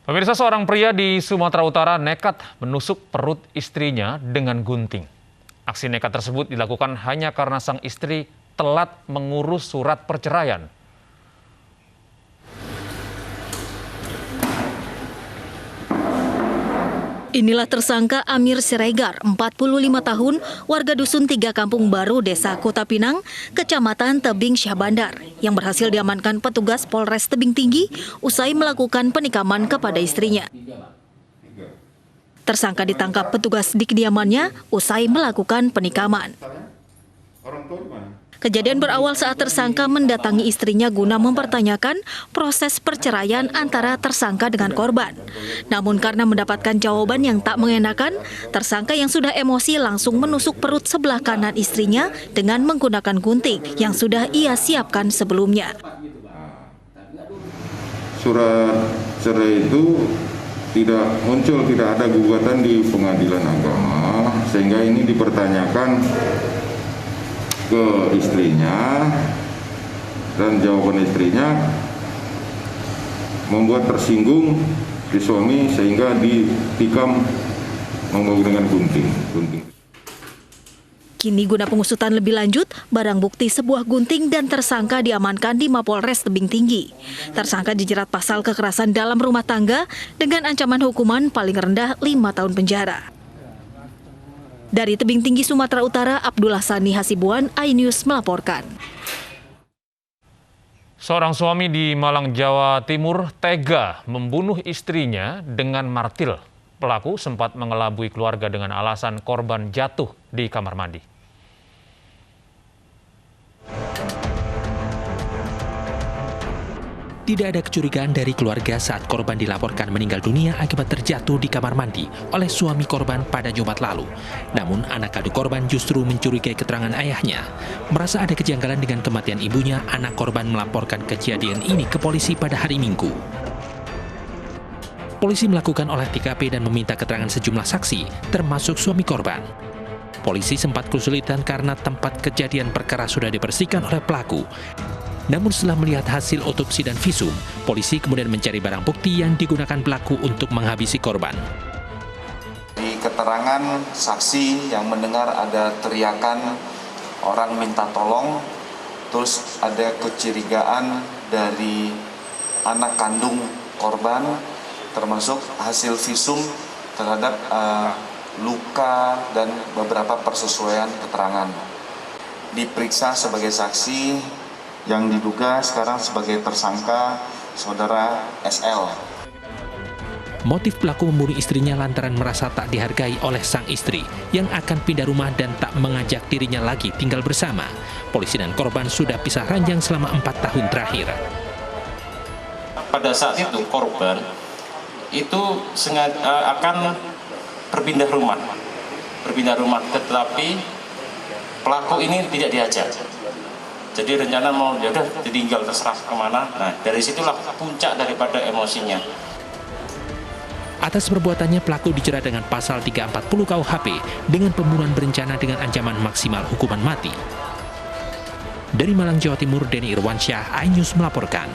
Pemirsa, seorang pria di Sumatera Utara nekat menusuk perut istrinya dengan gunting. Aksi nekat tersebut dilakukan hanya karena sang istri telat mengurus surat perceraian. Inilah tersangka Amir Siregar, 45 tahun, warga Dusun 3 Kampung Baru, Desa Kota Pinang, Kecamatan Tebing Syah Bandar, yang berhasil diamankan petugas Polres Tebing Tinggi usai melakukan penikaman kepada istrinya. Tersangka ditangkap petugas di kediamannya usai melakukan penikaman. Kejadian berawal saat tersangka mendatangi istrinya guna mempertanyakan proses perceraian antara tersangka dengan korban. Namun karena mendapatkan jawaban yang tak mengenakan, tersangka yang sudah emosi langsung menusuk perut sebelah kanan istrinya dengan menggunakan gunting yang sudah ia siapkan sebelumnya. Surat cerai itu tidak muncul, tidak ada gugatan di pengadilan agama, sehingga ini dipertanyakan ke istrinya, dan jawaban istrinya membuat tersinggung si suami sehingga ditikam menggunakan gunting. Kini guna pengusutan lebih lanjut, barang bukti sebuah gunting dan tersangka diamankan di Mapolres Tebing Tinggi. Tersangka dijerat pasal kekerasan dalam rumah tangga dengan ancaman hukuman paling rendah 5 tahun penjara. Dari Tebing Tinggi, Sumatera Utara, Abdullah Sani Hasibuan, iNews melaporkan. Seorang suami di Malang, Jawa Timur tega membunuh istrinya dengan martil. Pelaku sempat mengelabui keluarga dengan alasan korban jatuh di kamar mandi. Tidak ada kecurigaan dari keluarga saat korban dilaporkan meninggal dunia akibat terjatuh di kamar mandi oleh suami korban pada Jumat lalu. Namun anak kandung korban justru mencurigai keterangan ayahnya. Merasa ada kejanggalan dengan kematian ibunya, anak korban melaporkan kejadian ini ke polisi pada hari Minggu. Polisi melakukan olah TKP dan meminta keterangan sejumlah saksi, termasuk suami korban. Polisi sempat kesulitan karena tempat kejadian perkara sudah dibersihkan oleh pelaku. Namun setelah melihat hasil otopsi dan visum, polisi kemudian mencari barang bukti yang digunakan pelaku untuk menghabisi korban. Di keterangan saksi yang mendengar ada teriakan orang minta tolong, terus ada kecurigaan dari anak kandung korban, termasuk hasil visum terhadap luka dan beberapa persesuaian keterangan. Diperiksa sebagai saksi yang diduga sekarang sebagai tersangka saudara SL. Motif pelaku membunuh istrinya lantaran merasa tak dihargai oleh sang istri yang akan pindah rumah dan tak mengajak dirinya lagi tinggal bersama. Polisi dan korban sudah pisah ranjang selama 4 tahun terakhir. Pada saat itu korban itu akan berpindah rumah, tetapi pelaku ini tidak diajak. Jadi rencana mau yaudah ditinggal terserah kemana. Nah, dari situlah puncak daripada emosinya. Atas perbuatannya pelaku dijerat dengan pasal 340 KUHP dengan pembunuhan berencana dengan ancaman maksimal hukuman mati. Dari Malang, Jawa Timur, Denny Irwansyah, iNews melaporkan.